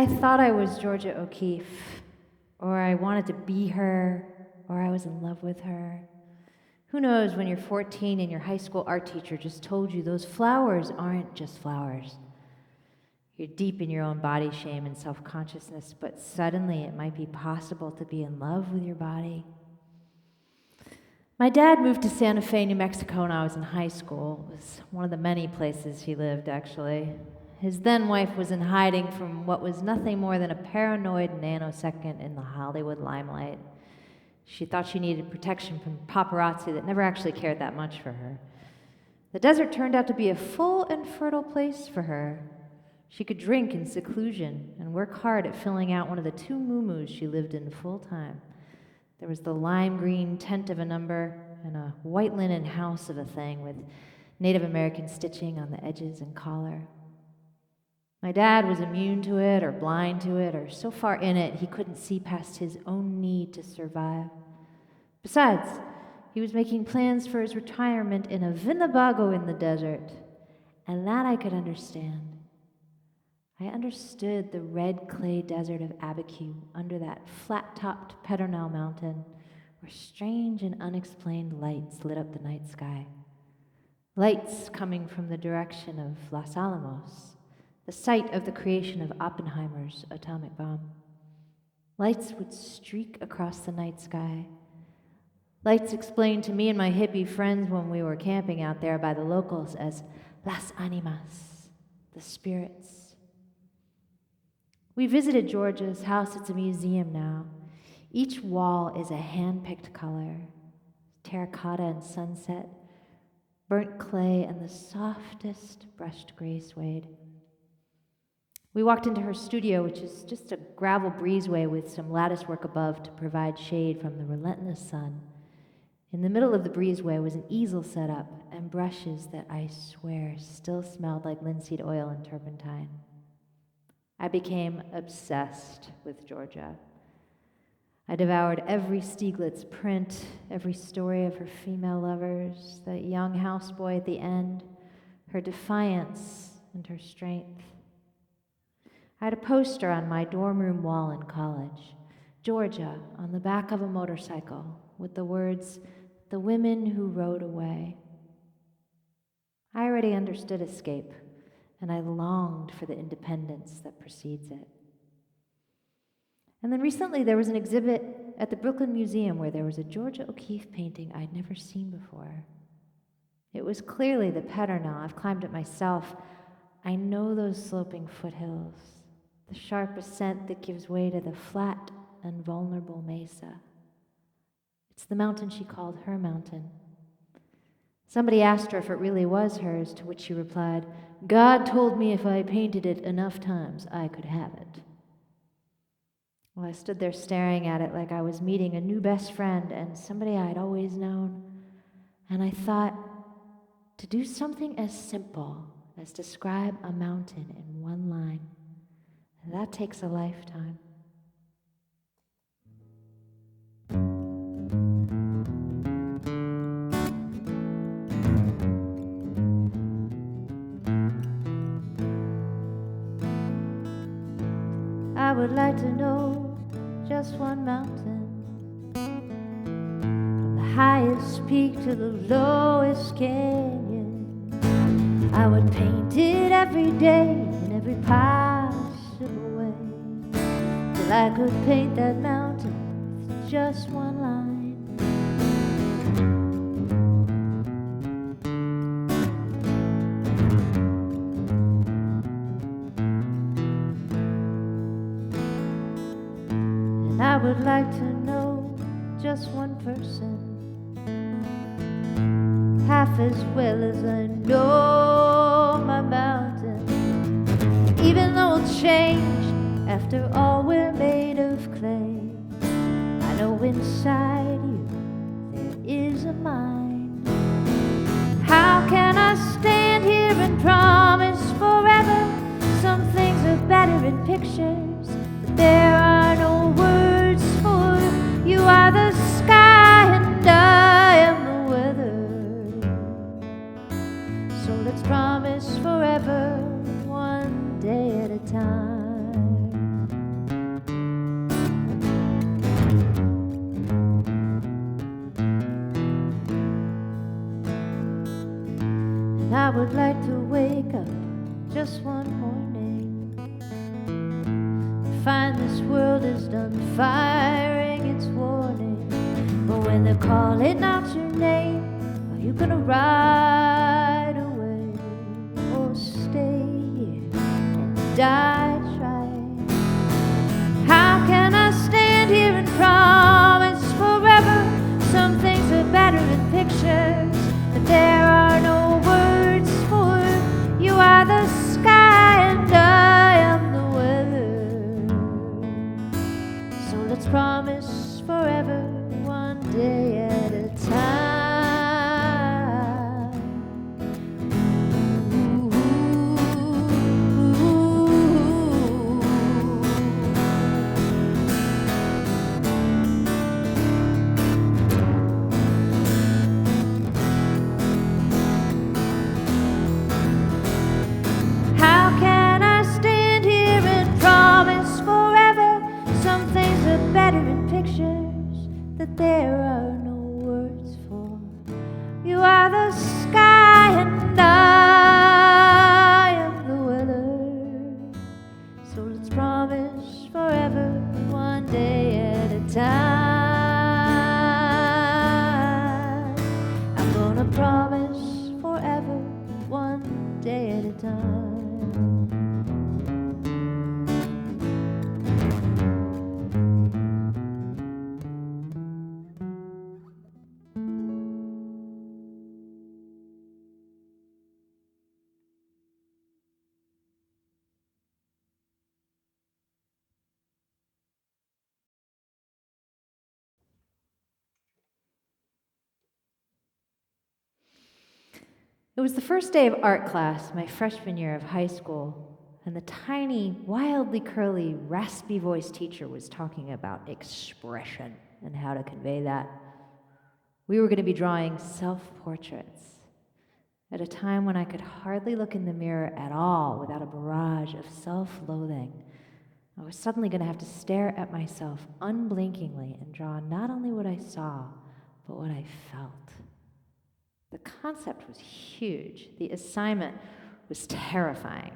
I thought I was Georgia O'Keeffe, or I wanted to be her, or I was in love with her. Who knows when you're 14 and your high school art teacher just told you those flowers aren't just flowers. You're deep in your own body shame and self-consciousness, but suddenly it might be possible to be in love with your body. My dad moved to Santa Fe, New Mexico when I was in high school. It was one of the many places he lived, actually. His then-wife was in hiding from what was nothing more than a paranoid nanosecond in the Hollywood limelight. She thought she needed protection from paparazzi that never actually cared that much for her. The desert turned out to be a full and fertile place for her. She could drink in seclusion and work hard at filling out one of the 2 muumuus she lived in full-time. There was the lime green tent of a number and a white linen house of a thing with Native American stitching on the edges and collar. My dad was immune to it or blind to it or so far in it he couldn't see past his own need to survive. Besides, he was making plans for his retirement in a Winnebago in the desert, and that I could understand. I understood the red clay desert of Abiquiu under that flat-topped Pedernal mountain where strange and unexplained lights lit up the night sky. Lights coming from the direction of Los Alamos, the site of the creation of Oppenheimer's atomic bomb. Lights would streak across the night sky. Lights explained to me and my hippie friends when we were camping out there by the locals as Las Animas, the spirits. We visited Georgia's house. It's a museum now. Each wall is a hand-picked color, terracotta and sunset, burnt clay, and the softest brushed gray suede. We walked into her studio, which is just a gravel breezeway with some lattice work above to provide shade from the relentless sun. In the middle of the breezeway was an easel set up and brushes that I swear still smelled like linseed oil and turpentine. I became obsessed with Georgia. I devoured every Stieglitz print, every story of her female lovers, that young houseboy at the end, her defiance and her strength. I had a poster on my dorm room wall in college, Georgia on the back of a motorcycle, with the words, "The women who rode away." I already understood escape, and I longed for the independence that precedes it. And then recently there was an exhibit at the Brooklyn Museum where there was a Georgia O'Keeffe painting I'd never seen before. It was clearly the Pedernal. I've climbed it myself. I know those sloping foothills, the sharp ascent that gives way to the flat and vulnerable mesa. It's the mountain she called her mountain. Somebody asked her if it really was hers, to which she replied, "God told me if I painted it enough times, I could have it." Well, I stood there staring at it like I was meeting a new best friend and somebody I'd always known. And I thought, to do something as simple as describe a mountain in one line, that takes a lifetime. I would like to know just one mountain, from the highest peak to the lowest canyon. I would paint it every day in every possible way, till I could paint that mountain with just one line. I would like to know just one person, half as well as I know my mountain. Even though it'll change, after all we're made of clay, I know inside you there is a mind. How can I stand here and promise forever? Some things are better in pictures, but there are no words. You are the sky and I am the weather. So let's promise forever, one day at a time. would like to wake up just one morning, find this world is done firing its warning. But when they're calling out your name, are you gonna ride away or stay here and die trying? How can I stand here and promise forever some things are better in pictures, but there are no words for you are the sky and I am the weather. So let's promise forever, one day at a time. How can I stand here and promise forever some things are better in pictures that there are no words for? You are the sky and I am the weather. So let's promise forever, one day at a time. I'm gonna promise forever, one day at a time. It was the first day of art class, my freshman year of high school, and the tiny, wildly curly, raspy voiced teacher was talking about expression and how to convey that. We were going to be drawing self-portraits at a time when I could hardly look in the mirror at all without a barrage of self-loathing. I was suddenly going to have to stare at myself unblinkingly and draw not only what I saw, but what I felt. The concept was huge. The assignment was terrifying.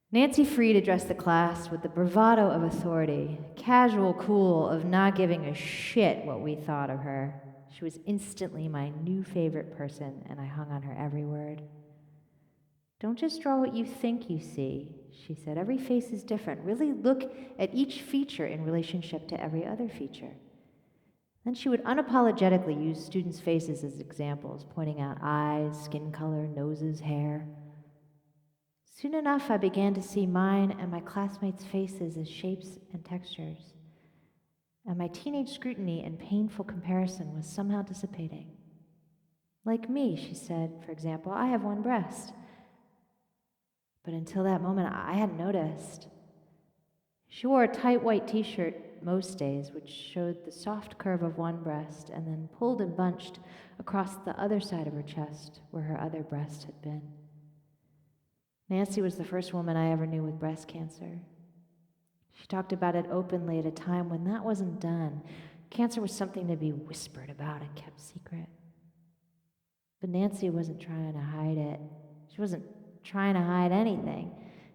Nancy Freed addressed the class with the bravado of authority, casual cool of not giving a shit what we thought of her. She was instantly my new favorite person, and I hung on her every word. Don't just draw what you think you see, she said. Every face is different. Really look at each feature in relationship to every other feature. Then she would unapologetically use students' faces as examples, pointing out eyes, skin color, noses, hair. Soon enough, I began to see mine and my classmates' faces as shapes and textures. And my teenage scrutiny and painful comparison was somehow dissipating. Like me, she said, for example, I have one breast. But until that moment, I hadn't noticed. She wore a tight white t-shirt most days, which showed the soft curve of one breast and then pulled and bunched across the other side of her chest where her other breast had been. Nancy was the first woman I ever knew with breast cancer. She talked about it openly at a time when that wasn't done. Cancer was something to be whispered about and kept secret. But Nancy wasn't trying to hide it. She wasn't trying to hide anything.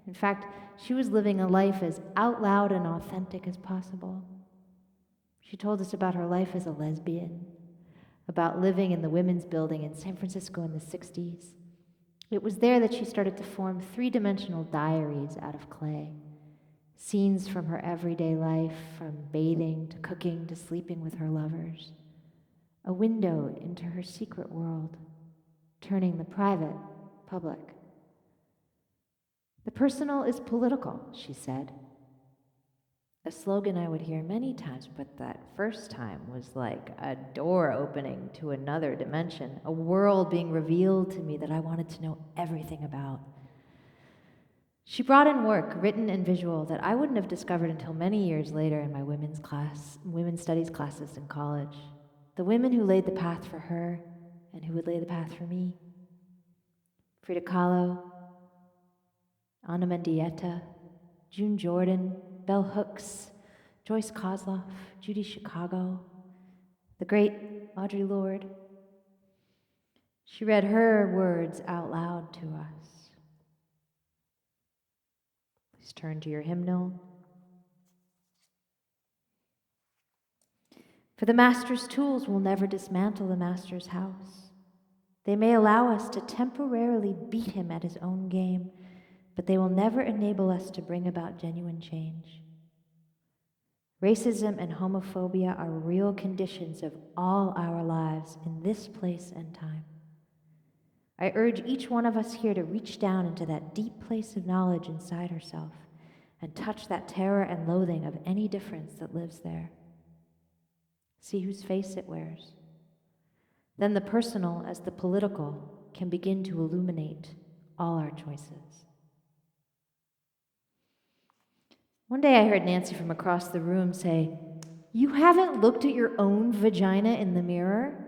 In fact, she was living a life as out loud and authentic as possible. She told us about her life as a lesbian, about living in the women's building in San Francisco in the 60s. It was there that she started to form three-dimensional diaries out of clay, scenes from her everyday life, from bathing to cooking to sleeping with her lovers, a window into her secret world, turning the private public. The personal is political, she said. A slogan I would hear many times, but that first time was like a door opening to another dimension, a world being revealed to me that I wanted to know everything about. She brought in work, written and visual, that I wouldn't have discovered until many years later in my women's studies classes in college. The women who laid the path for her and who would lay the path for me. Frida Kahlo, Anna Mendieta, June Jordan, Bell Hooks, Joyce Kozloff, Judy Chicago, the great Audre Lorde. She read her words out loud to us. Please turn to your hymnal. For the master's tools will never dismantle the master's house. They may allow us to temporarily beat him at his own game, but they will never enable us to bring about genuine change. Racism and homophobia are real conditions of all our lives in this place and time. I urge each one of us here to reach down into that deep place of knowledge inside herself and touch that terror and loathing of any difference that lives there. See whose face it wears. Then the personal as the political can begin to illuminate all our choices. One day I heard Nancy from across the room say, "You haven't looked at your own vagina in the mirror?"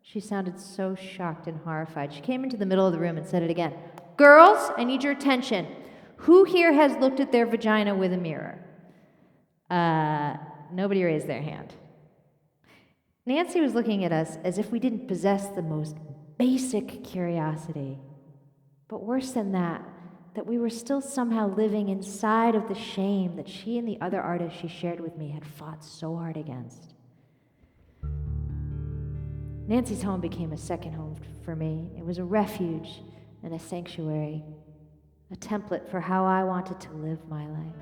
She sounded so shocked and horrified. She came into the middle of the room and said it again. "Girls, I need your attention. Who here has looked at their vagina with a mirror?" Nobody raised their hand. Nancy was looking at us as if we didn't possess the most basic curiosity. But worse than that we were still somehow living inside of the shame that she and the other artists she shared with me had fought so hard against. Nancy's home became a second home for me. It was a refuge and a sanctuary, a template for how I wanted to live my life.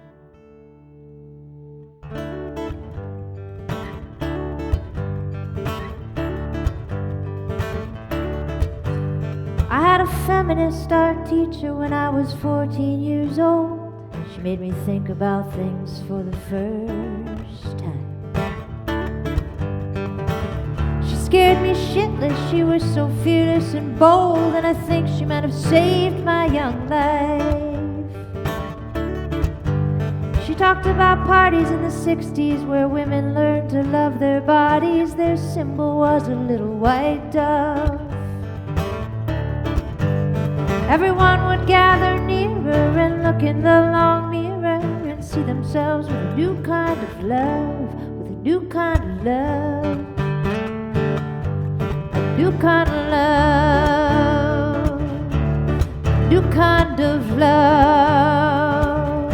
I had a feminist art teacher when I was 14 years old. She made me think about things for the first time. She scared me shitless, she was so fearless and bold, and I think she might have saved my young life. She talked about parties in the 60s where women learned to love their bodies. Their symbol was a little white dove. Everyone would gather nearer and look in the long mirror and see themselves with a new kind of love, with a new kind of love, a new kind of love, a new kind of love.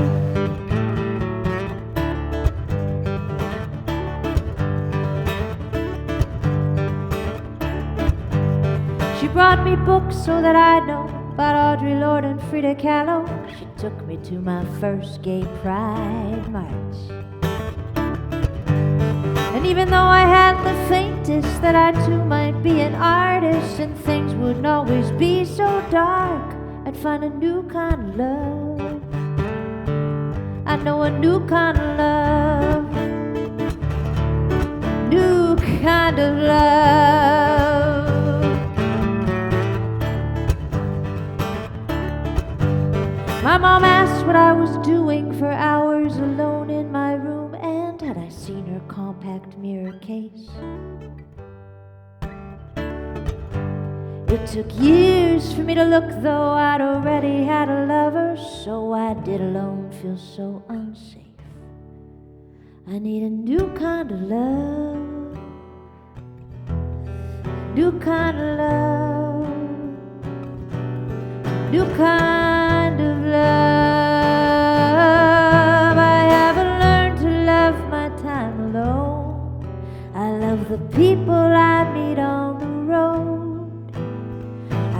She brought me books so that I'd know about Audre Lorde and Frida Kahlo. She took me to my first gay pride march. And even though I hadn't the faintest that I too might be an artist and things wouldn't always be so dark, I'd find a new kind of love. I know a new kind of love, new kind of love. My mom asked what I was doing for hours alone in my room, and had I seen her compact mirror case. It took years for me to look, though I'd already had a lover, so I did alone feel so unsafe. I need a new kind of love, new kind of love, new kind of love. I haven't learned to love my time alone. I love the people I meet on the road.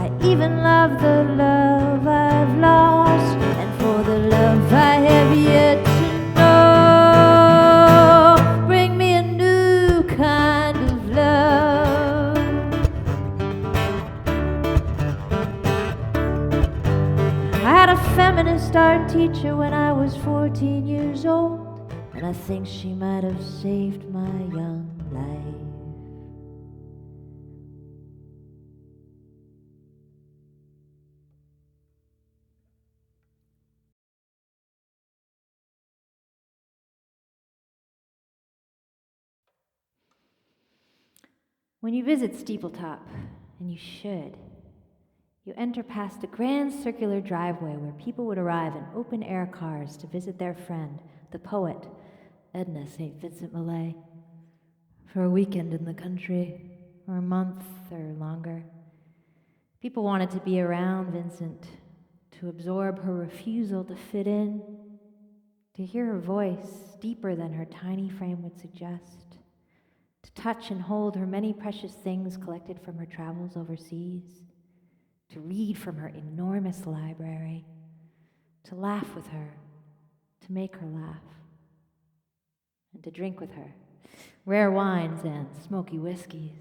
I even love the love I've lost, and for the love I have yet to know, bring me a new kind of love. I had a feminist art teacher when I was 14 years old, and I think she might have saved my young life. When you visit Steepletop, and you should, you enter past a grand circular driveway where people would arrive in open-air cars to visit their friend, the poet, Edna St. Vincent Millay, for a weekend in the country, or a month or longer. People wanted to be around Vincent, to absorb her refusal to fit in, to hear her voice deeper than her tiny frame would suggest, to touch and hold her many precious things collected from her travels overseas, to read from her enormous library, to laugh with her, to make her laugh, and to drink with her rare wines and smoky whiskeys.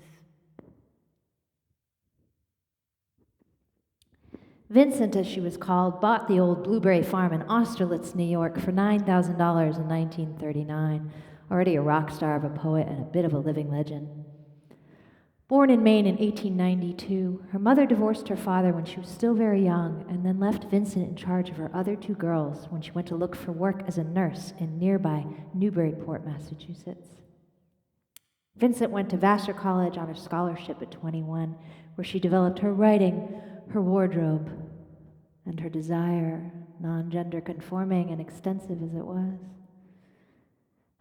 Vincent, as she was called, bought the old blueberry farm in Austerlitz, New York for $9,000 in 1939, already a rock star of a poet and a bit of a living legend. Born in Maine in 1892, her mother divorced her father when she was still very young and then left Vincent in charge of her other two girls when she went to look for work as a nurse in nearby Newburyport, Massachusetts. Vincent went to Vassar College on a scholarship at 21, where she developed her writing, her wardrobe, and her desire, non-gender conforming and extensive as it was.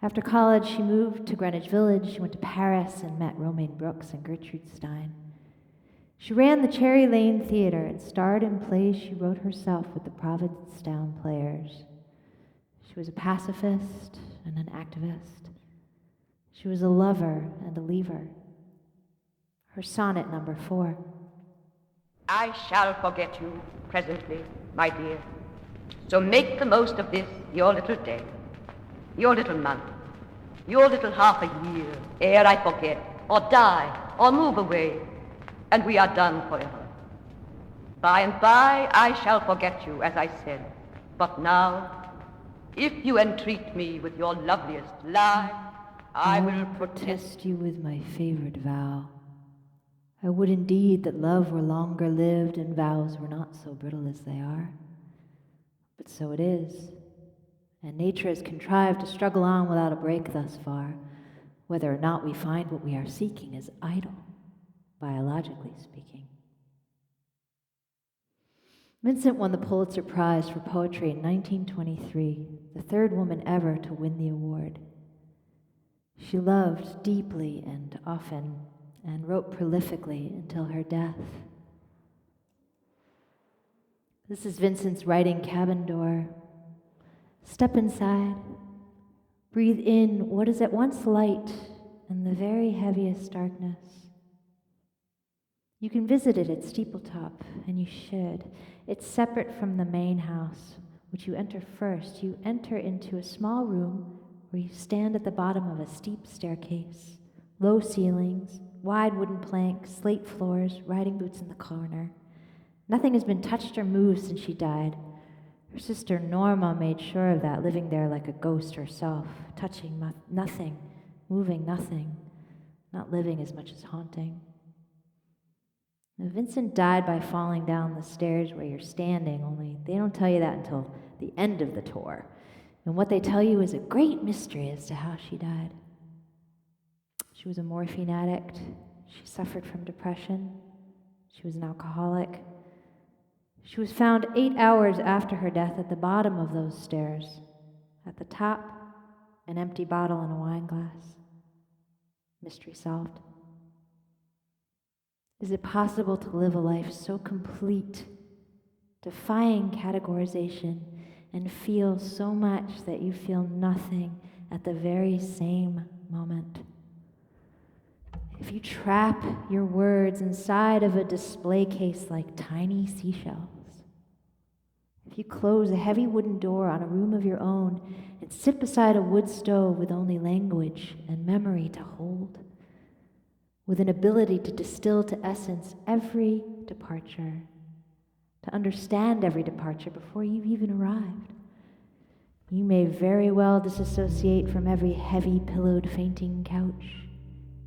After college, she moved to Greenwich Village. She went to Paris and met Romaine Brooks and Gertrude Stein. She ran the Cherry Lane Theater and starred in plays she wrote herself with the Provincetown Players. She was a pacifist and an activist. She was a lover and a leaver. Her sonnet number 4. I shall forget you presently, my dear. So make the most of this, your little day, your little month, your little half a year, ere I forget, or die, or move away, and we are done forever. By and by I shall forget you, as I said, but now, if you entreat me with your loveliest lie, I will protest you with my favorite vow. I would indeed that love were longer lived and vows were not so brittle as they are. But so it is, and nature has contrived to struggle on without a break thus far, whether or not we find what we are seeking is idle, biologically speaking. Vincent won the Pulitzer Prize for Poetry in 1923, the third woman ever to win the award. She loved deeply and often, and wrote prolifically until her death. This is Vincent's writing cabin door. Step inside. Breathe in what is at once light and the very heaviest darkness. You can visit it at Steepletop, and you should. It's separate from the main house, which you enter first. You enter into a small room where you stand at the bottom of a steep staircase, low ceilings, wide wooden planks, slate floors, riding boots in the corner. Nothing has been touched or moved since she died. Her sister Norma made sure of that, living there like a ghost herself, touching nothing, moving nothing, not living as much as haunting. Now, Vincent died by falling down the stairs where you're standing, only they don't tell you that until the end of the tour. And what they tell you is a great mystery as to how she died. She was a morphine addict. She suffered from depression. She was an alcoholic. She was found 8 hours after her death at the bottom of those stairs. At the top, an empty bottle and a wine glass. Mystery solved. Is it possible to live a life so complete, defying categorization, and feel so much that you feel nothing at the very same moment? If you trap your words inside of a display case like tiny seashells, if you close a heavy wooden door on a room of your own and sit beside a wood stove with only language and memory to hold, with an ability to distill to essence every departure, to understand every departure before you've even arrived, you may very well disassociate from every heavy pillowed fainting couch,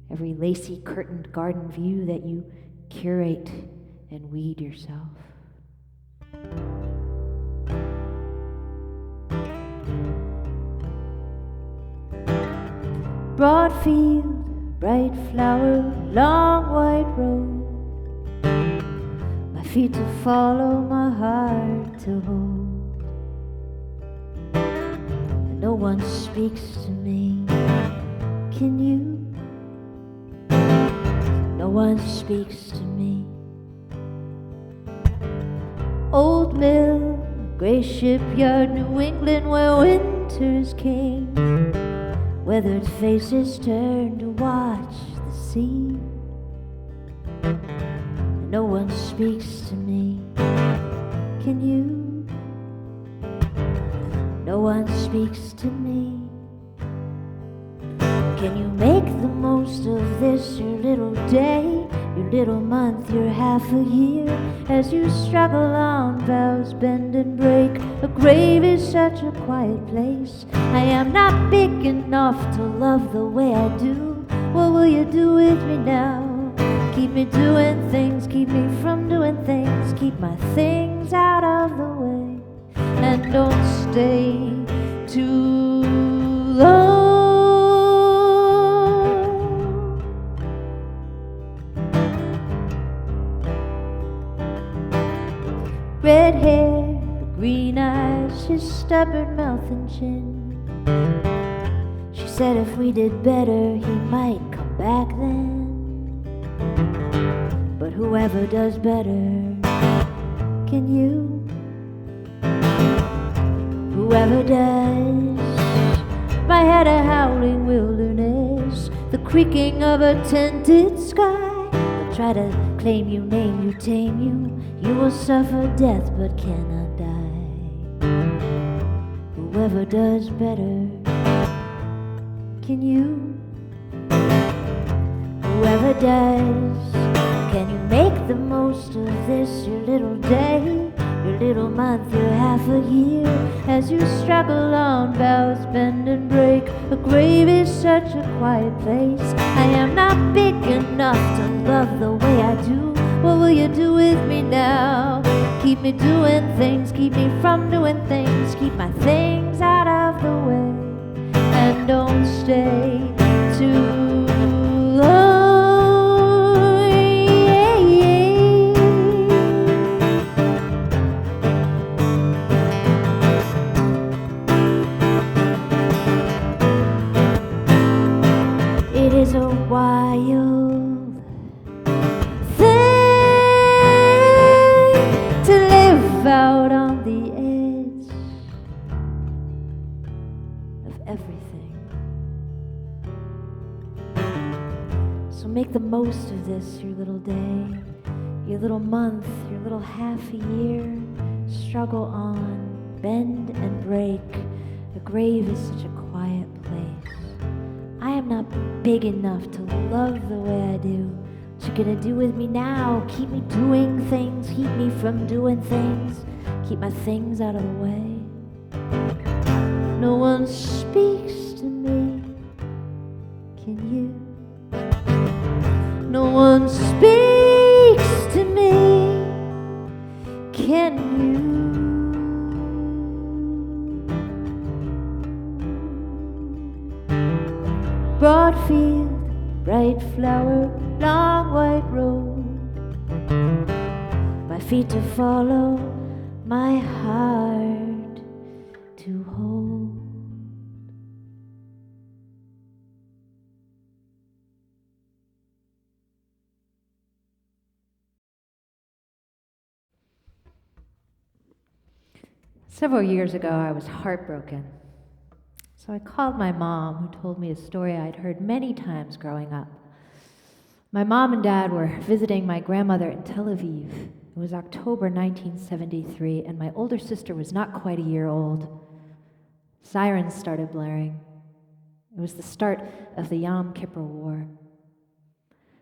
every lacy curtained garden view that you curate and weed yourself. Broad field, bright flower, long white road, my feet to follow, my heart to hold. And no one speaks to me, can you? No one speaks to me. old mill, gray shipyard, New England, where winters came. Weathered faces turn to watch the sea. No one speaks to me. Can you? No one speaks to me. Can you make the most of this, your little day, your little month, your half a year, as you struggle on, vows bend and break? A grave is such a quiet place. I am not big enough to love the way I do. What will you do with me now? Keep me doing things, keep me from doing things, keep my things out of the way, and don't stay too long. Red hair, green eyes, his stubborn mouth and chin. She said if we did better, he might come back then. But whoever does better, can you? Whoever does. My head a howling wilderness, the creaking of a tented sky. They'll try to claim you, name you, tame you. You will suffer death but cannot die. Whoever does better, can you? Whoever does. Can you make the most of this, your little day, your little month, your half a year, as you struggle on, vows bend and break? A grave is such a quiet place. I am not big enough to love the way I do. What will you do with me now? Keep me doing things, keep me from doing things, keep my things out of the way, and don't stay too long. It is a wild thing to live out on the edge of everything. So make the most of this, your little day, your little month, your little half a year. Struggle on, bend and break. A grave is such a quiet place. I am not big enough to love the way I do. What you gonna do with me now? Keep me doing things, keep me from doing things, keep my things out of the way. No one speaks to me. Can you? No one speaks to me. Can you? Broad field, bright flower, long white road. My feet to follow, my heart to hold. Several years ago, I was heartbroken. So I called my mom, who told me a story I'd heard many times growing up. My mom and dad were visiting my grandmother in Tel Aviv. It was October 1973, and my older sister was not quite a year old. Sirens started blaring. It was the start of the Yom Kippur War.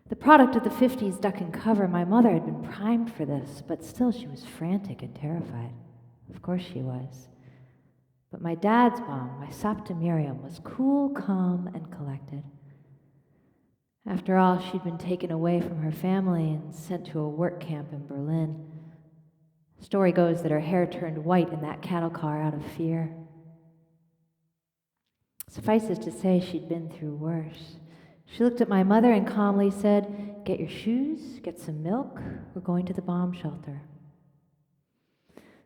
The product of the 50s duck and cover, my mother had been primed for this, but still she was frantic and terrified. Of course she was. But my dad's mom, my Sapta Miriam, was cool, calm, and collected. After all, she'd been taken away from her family and sent to a work camp in Berlin. The story goes that her hair turned white in that cattle car out of fear. Suffice it to say, she'd been through worse. She looked at my mother and calmly said, "Get your shoes, get some milk, we're going to the bomb shelter."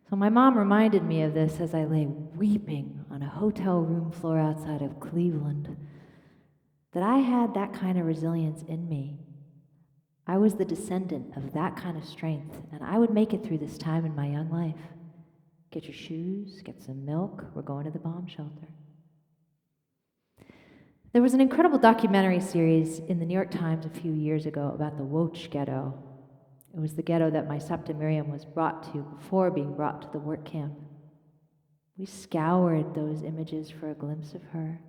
So my mom reminded me of this as I lay weeping on a hotel room floor outside of Cleveland, that I had that kind of resilience in me. I was the descendant of that kind of strength, and I would make it through this time in my young life. Get your shoes, get some milk, we're going to the bomb shelter. There was an incredible documentary series in the New York Times a few years ago about the Łódź ghetto. It was the ghetto that my Sapta Miriam was brought to before being brought to the work camp. We scoured those images for a glimpse of her.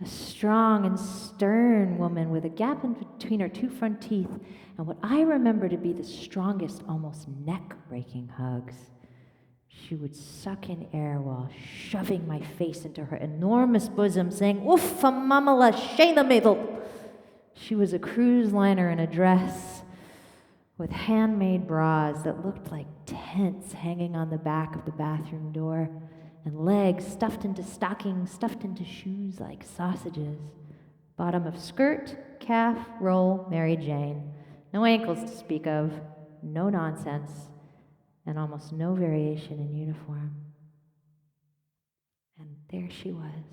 A strong and stern woman with a gap in between her two front teeth and what I remember to be the strongest, almost neck-breaking hugs. She would suck in air while shoving my face into her enormous bosom, saying, "Uffa mamala shayna middle." She was a cruise liner in a dress with handmade bras that looked like tents hanging on the back of the bathroom door, and legs stuffed into stockings, stuffed into shoes like sausages. Bottom of skirt, calf, roll, Mary Jane. No ankles to speak of, no nonsense, and almost no variation in uniform. And there she was.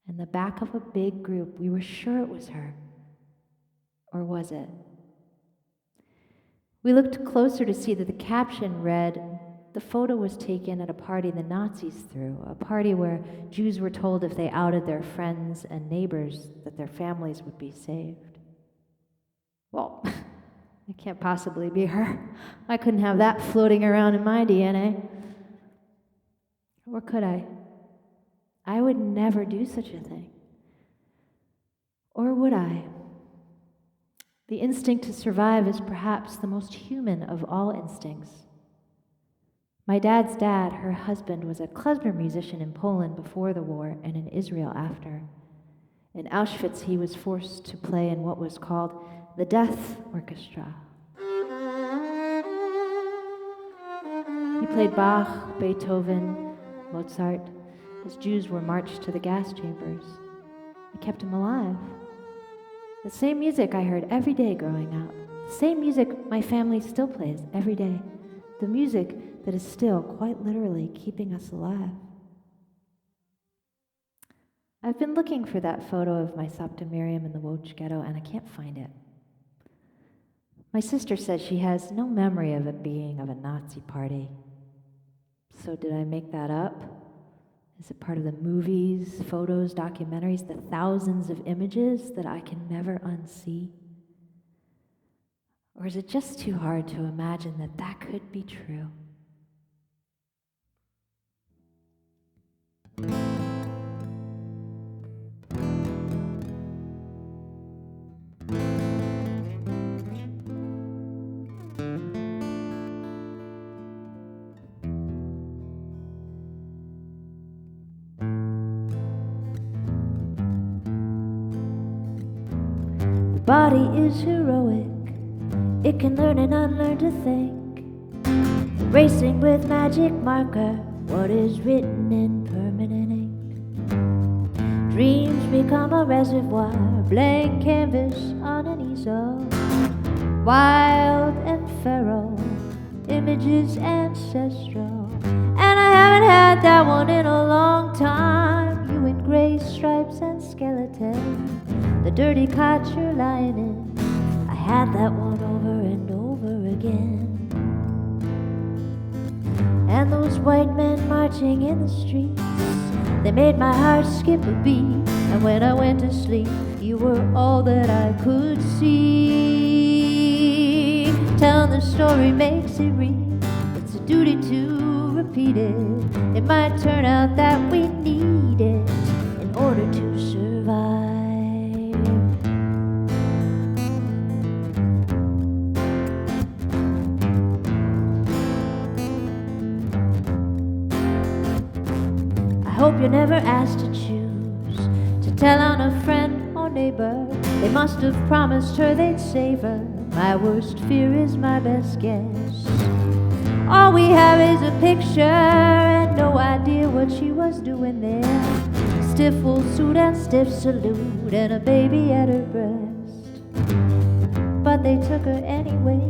In the back of a big group, we were sure it was her. Or was it? We looked closer to see that the caption read, "The photo was taken at a party the Nazis threw, a party where Jews were told if they outed their friends and neighbors that their families would be saved." Well, it can't possibly be her. I couldn't have that floating around in my DNA. Or could I? I would never do such a thing. Or would I? The instinct to survive is perhaps the most human of all instincts. My dad's dad, her husband, was a klezmer musician in Poland before the war and in Israel after. In Auschwitz, he was forced to play in what was called the Death Orchestra. He played Bach, Beethoven, Mozart, as Jews were marched to the gas chambers. It kept him alive. The same music I heard every day growing up. The same music my family still plays every day. The music that is still, quite literally, keeping us alive. I've been looking for that photo of my Sapta Miriam in the Łódź ghetto, and I can't find it. My sister says she has no memory of it being of a Nazi party. So did I make that up? Is it part of the movies, photos, documentaries, the thousands of images that I can never unsee? Or is it just too hard to imagine that that could be true? The body is heroic. It can learn and unlearn to think, erasing with magic marker what is written in permanent ink. Dreams become a reservoir, blank canvas on an easel, wild and feral, images ancestral. And I haven't had that one in a long time. You in gray stripes and skeleton, the dirty cot you're lying in. I had that one over and over again. And those white men marching in the streets, they made my heart skip a beat. And when I went to sleep, you were all that I could see. Telling the story makes it real. It's a duty to repeat it. It might turn out that we need it in order to survive. I hope you're never asked to choose, to tell on a friend or neighbor. They must have promised her they'd save her. My worst fear is my best guess. All we have is a picture and no idea what she was doing there. Stiff wool suit and stiff salute and a baby at her breast. But they took her anyway,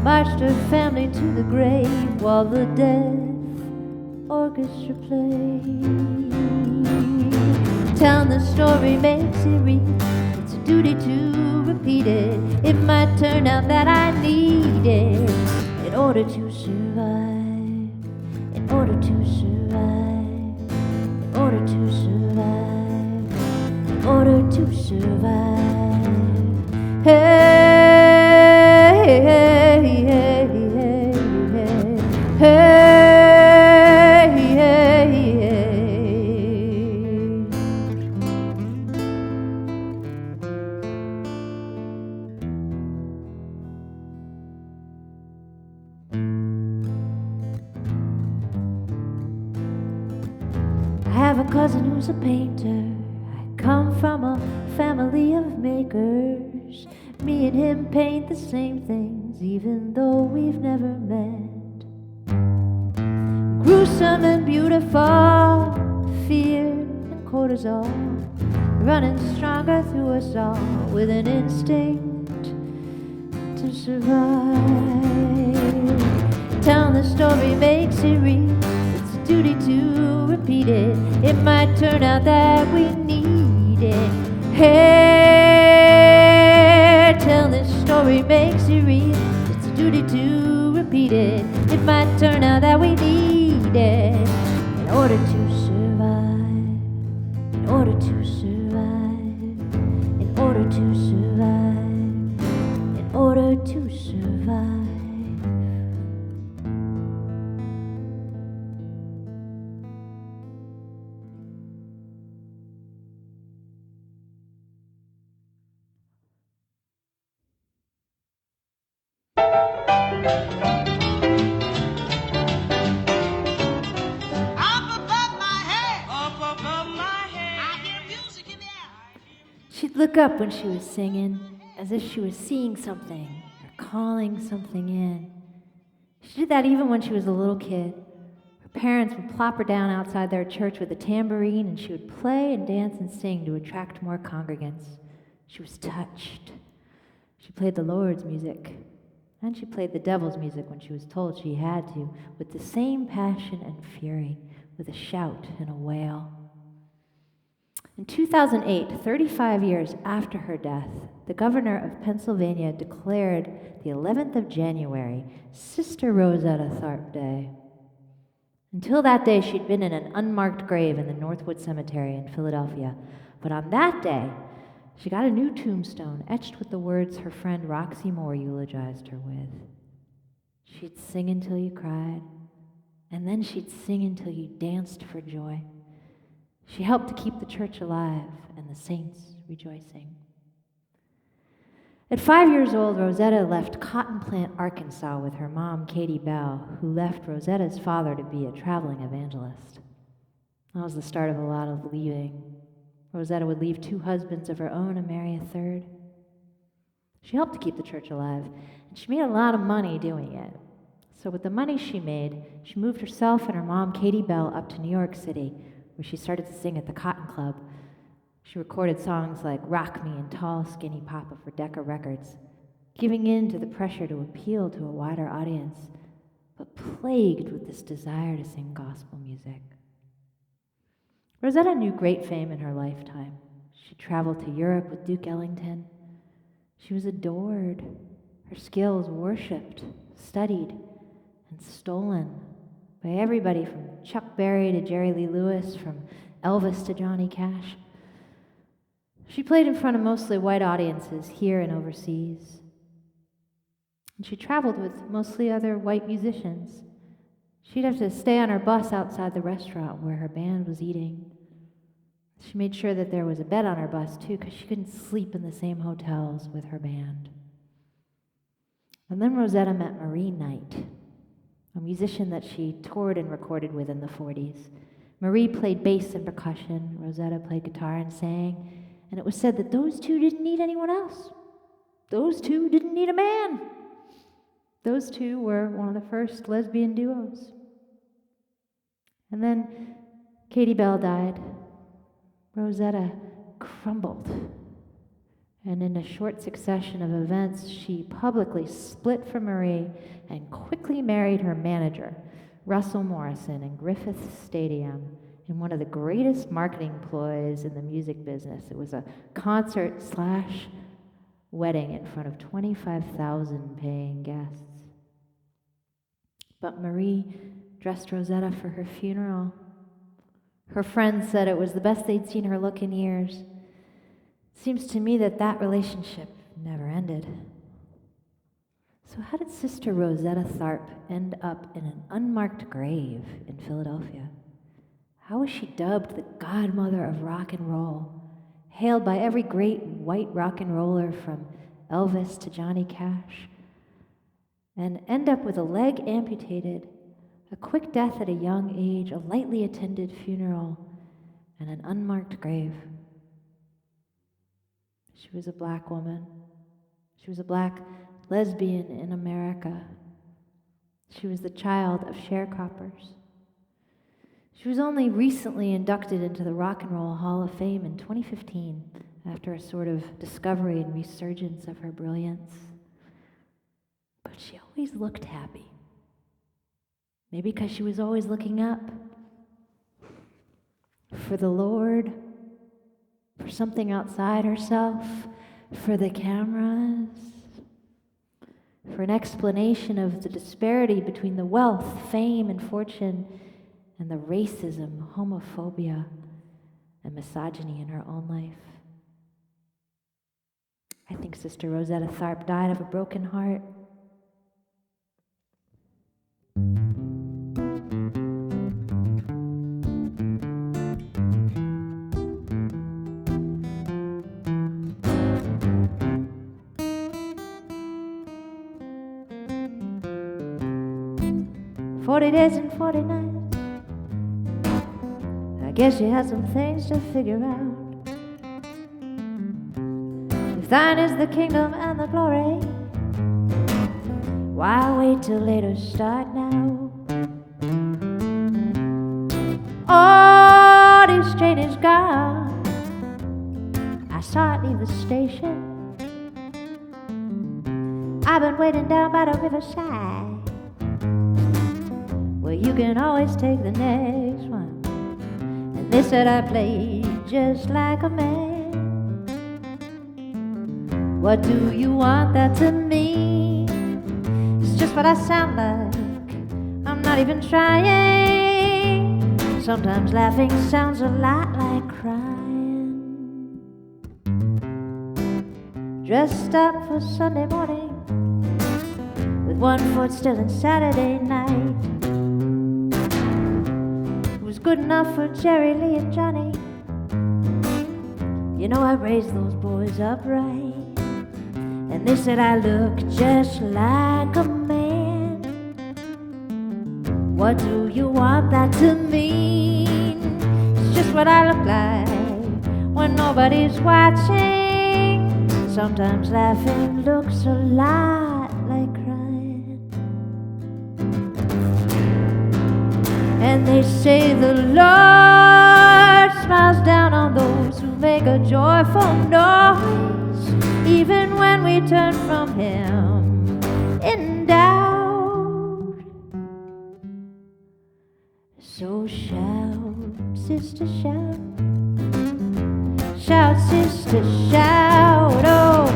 marched her family to the grave while the death orchestra played. Telling the story makes it real. It's a duty to repeat it. might turn out that I need it in order to survive, in order to survive, in order to survive, in order to survive. Hey, hey, hey, hey, hey, hey. I have a cousin who's a painter. I come from a family of makers. Me and him paint the same things, even though we've never met. Gruesome and beautiful, fear and cortisol, running stronger through us all with an instinct to survive. Telling the story makes it real, it's a duty to repeat it. It might turn out that we need it. Hey, tell this story makes it real, it's a duty to repeat it. It might turn out that we need it in order to survive, in order to survive, in order to survive, in order to survive. She'd look up when she was singing, as if she was seeing something or calling something in. She did that even when she was a little kid. Her parents would plop her down outside their church with a tambourine, and she would play and dance and sing to attract more congregants. She was touched. She played the Lord's music, and she played the devil's music when she was told she had to, with the same passion and fury, with a shout and a wail. In 2008, 35 years after her death, the governor of Pennsylvania declared the 11th of January Sister Rosetta Tharpe Day. Until that day, she'd been in an unmarked grave in the Northwood Cemetery in Philadelphia. But on that day, she got a new tombstone etched with the words her friend Roxy Moore eulogized her with. She'd sing until you cried, and then she'd sing until you danced for joy. She helped to keep the church alive and the saints rejoicing. At 5 years old, Rosetta left Cotton Plant, Arkansas with her mom, Katie Bell, who left Rosetta's father to be a traveling evangelist. That was the start of a lot of leaving. Rosetta would leave 2 husbands of her own and marry a 3rd. She helped to keep the church alive, and she made a lot of money doing it. So with the money she made, she moved herself and her mom, Katie Bell, up to New York City, where she started to sing at the Cotton Club. She recorded songs like Rock Me and Tall Skinny Papa for Decca Records, giving in to the pressure to appeal to a wider audience, but plagued with this desire to sing gospel music. Rosetta knew great fame in her lifetime. She traveled to Europe with Duke Ellington. She was adored, her skills worshipped, studied, and stolen by everybody from Chuck Berry to Jerry Lee Lewis, from Elvis to Johnny Cash. She played in front of mostly white audiences here and overseas. And she traveled with mostly other white musicians. She'd have to stay on her bus outside the restaurant where her band was eating. She made sure that there was a bed on her bus, too, because she couldn't sleep in the same hotels with her band. And then Rosetta met Marie Knight, a musician that she toured and recorded with in the 40s. Marie played bass and percussion, Rosetta played guitar and sang, and it was said that those 2 didn't need anyone else. Those 2 didn't need a man. Those 2 were one of the first lesbian duos. And then Katie Bell died. Rosetta crumbled. And in a short succession of events, she publicly split from Marie and quickly married her manager, Russell Morrison, in Griffith Stadium, in one of the greatest marketing ploys in the music business. It was a concert/wedding wedding in front of 25,000 paying guests. But Marie dressed Rosetta for her funeral. Her friends said it was the best they'd seen her look in years. It seems to me that relationship never ended. So how did Sister Rosetta Tharpe end up in an unmarked grave in Philadelphia? How was she dubbed the godmother of rock and roll, hailed by every great white rock and roller from Elvis to Johnny Cash, and end up with a leg amputated, a quick death at a young age, a lightly attended funeral, and an unmarked grave? She was a black woman. She was a black lesbian in America. She was the child of sharecroppers. She was only recently inducted into the Rock and Roll Hall of Fame in 2015 after a sort of discovery and resurgence of her brilliance. But she always looked happy. Maybe because she was always looking up for the Lord, for something outside herself, for the cameras, for an explanation of the disparity between the wealth, fame, and fortune, and the racism, homophobia, and misogyny in her own life. I think Sister Rosetta Tharpe died of a broken heart. "40 days and 40 nights. I guess you had some things to figure out. If thine is the kingdom and the glory, why wait till later? Start now. All this train is gone. I saw it leave the station. I've been waiting down by the riverside. Well, you can always take the next one." And they said I played just like a man. What do you want that to mean? It's just what I sound like. I'm not even trying. Sometimes laughing sounds a lot like crying. Dressed up for Sunday morning, with one foot still in Saturday night. Good enough for Jerry Lee and Johnny. You know I raised those boys up right. And they said I look just like a man. What do you want that to mean? It's just what I look like when nobody's watching. Sometimes laughing looks a lot like crying. And they say the Lord smiles down on those who make a joyful noise, even when we turn from Him in doubt. So shout, sister, shout. Shout, sister, shout. Oh,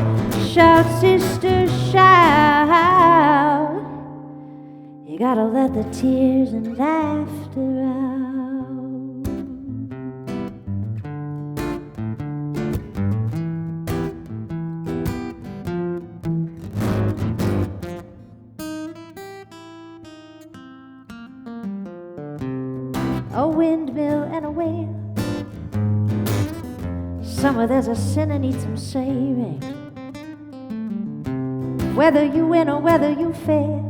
shout, sister, shout. You gotta let the tears and laughter out. A windmill and a whale. Somewhere there's a sinner needs some saving. Whether you win or whether you fail,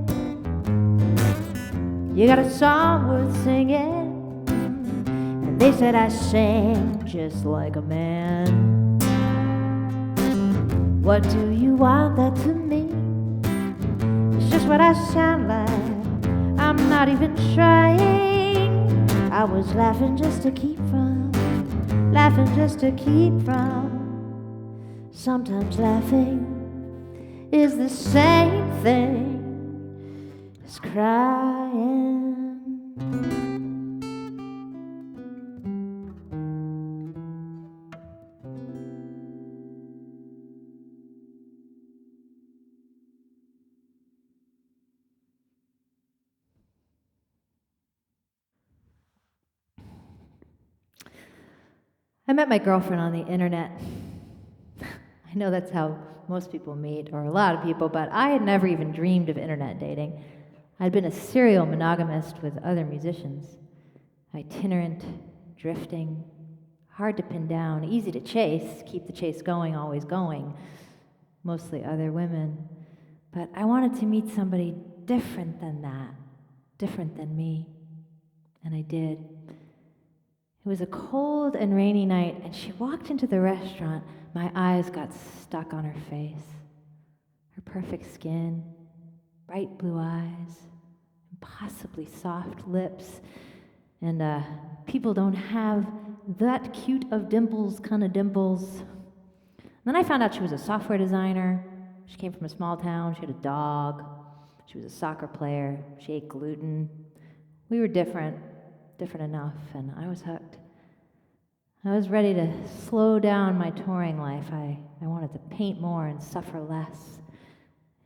you got a song worth singing. And they said I sang just like a man. What do you want that to mean? It's just what I sound like. I'm not even trying. I was laughing just to keep from. Laughing just to keep from. Sometimes laughing is the same thing as crying. I met my girlfriend on the internet. I know that's how most people meet, or a lot of people, but I had never even dreamed of internet dating. I'd been a serial monogamist with other musicians. Itinerant, drifting, hard to pin down, easy to chase, keep the chase going, always going, mostly other women. But I wanted to meet somebody different than that, different than me, and I did. It was a cold and rainy night, and she walked into the restaurant. My eyes got stuck on her face. Her perfect skin, bright blue eyes, impossibly soft lips, and people don't have that cute of dimples, kind of dimples. Then I found out she was a software designer. She came from a small town. She had a dog. She was a soccer player. She ate gluten. We were different enough, and I was hooked. I was ready to slow down my touring life. I wanted to paint more and suffer less.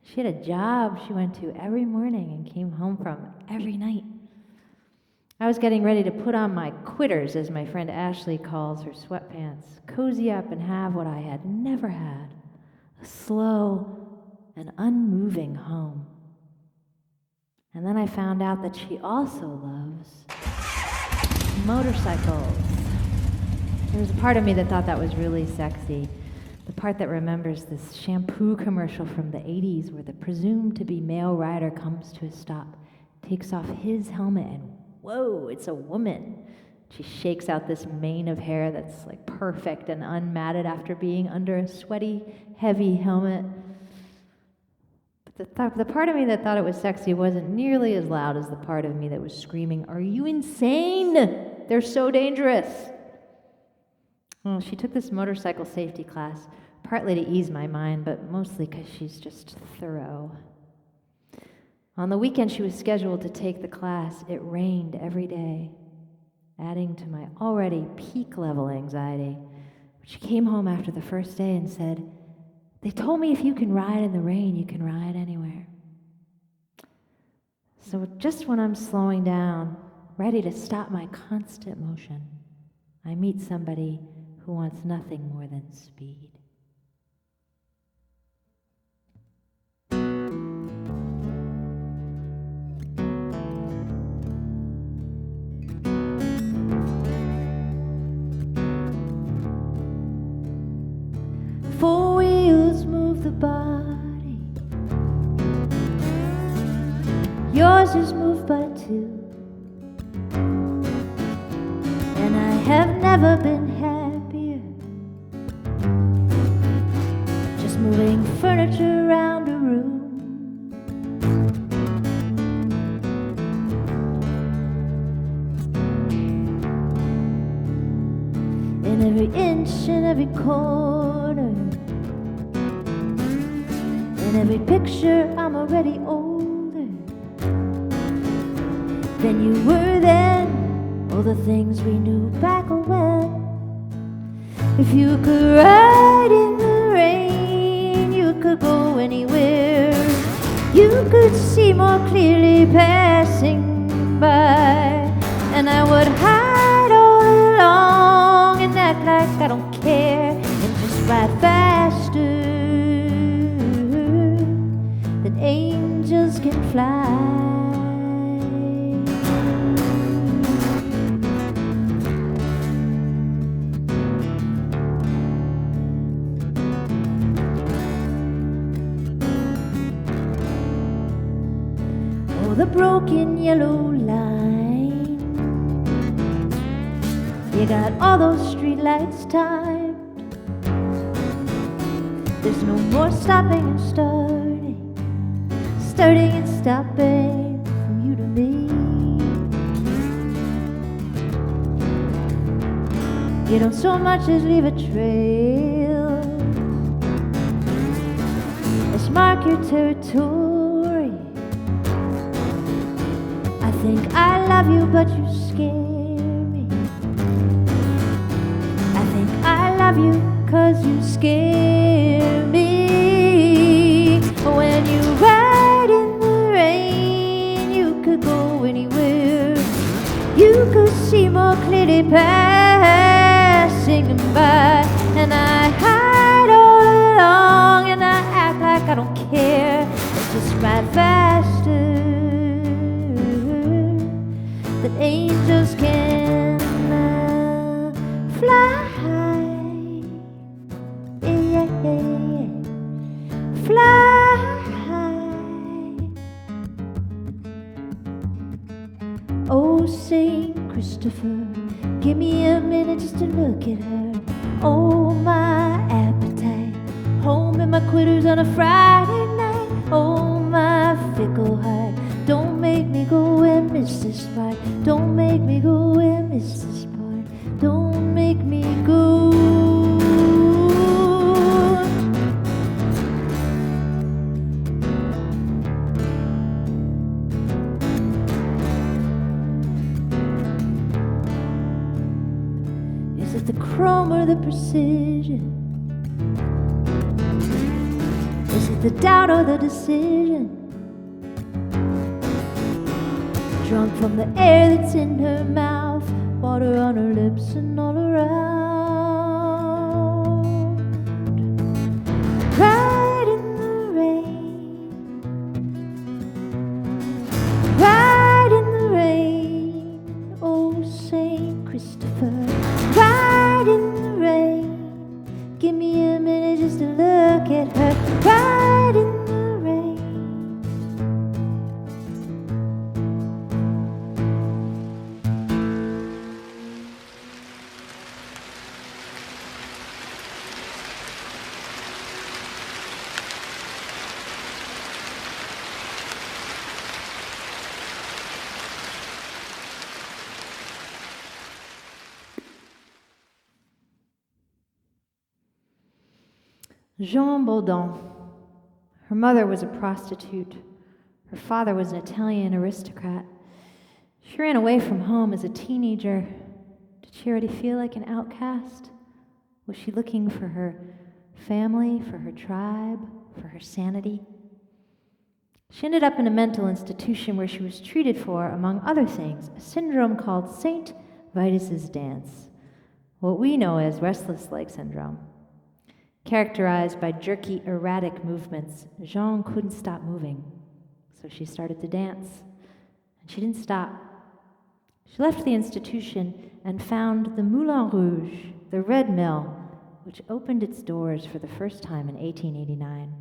She had a job she went to every morning and came home from every night. I was getting ready to put on my quitters, as my friend Ashley calls her sweatpants, cozy up and have what I had never had, a slow and unmoving home. And then I found out that she also loves motorcycles. There was a part of me that thought that was really sexy. The part that remembers this shampoo commercial from the 80s where the presumed-to-be male rider comes to a stop, takes off his helmet, and whoa, it's a woman. She shakes out this mane of hair that's like perfect and unmatted after being under a sweaty, heavy helmet. But the part of me that thought it was sexy wasn't nearly as loud as the part of me that was screaming, "Are you insane? They're so dangerous!" Well, she took this motorcycle safety class, partly to ease my mind, but mostly because she's just thorough. On the weekend she was scheduled to take the class, it rained every day, adding to my already peak-level anxiety. She came home after the first day and said, "They told me if you can ride in the rain, you can ride anywhere." So just when I'm slowing down, ready to stop my constant motion, I meet somebody who wants nothing more than speed. Four wheels move the body. Yours is moved by two. And I have never been happier. Just moving furniture around a room. In every inch and every corner, in every picture I'm already older than you were then, all the things we knew back when. If you could ride in the rain, you could go anywhere. You could see more clearly passing by, and I would hide all along and act like I don't care and just ride faster than angels can fly. The broken yellow line, you got all those streetlights timed. There's no more stopping and starting and stopping from you to me. You don't so much as leave a trail, let's mark your territory. I think I love you, but you scare me. I think I love you, 'cause you scare me. When you ride in the rain, you could go anywhere. You could see more clearly passing Saint Christopher, give me a minute just to look at her. Oh, my appetite, home in my quitters on a Friday night. Oh, my fickle heart, don't make me go and miss this part. Don't make me go and miss this part. Don't make me go. Is it the chrome or the precision? Is it the doubt or the decision? Drunk from the air that's in her mouth, water on her lips and all around. Ride in the rain, ride in the rain, oh Saint Christopher, ride in the rain. Give me a minute just to look at her. Ride in the rain. Jean Baudin. Her mother was a prostitute. Her father was an Italian aristocrat. She ran away from home as a teenager. Did she already feel like an outcast? Was she looking for her family, for her tribe, for her sanity? She ended up in a mental institution where she was treated for, among other things, a syndrome called St. Vitus's dance, what we know as restless leg syndrome. Characterized by jerky, erratic movements, Jean couldn't stop moving, so she started to dance, and she didn't stop. She left the institution and found the Moulin Rouge, the Red Mill, which opened its doors for the first time in 1889.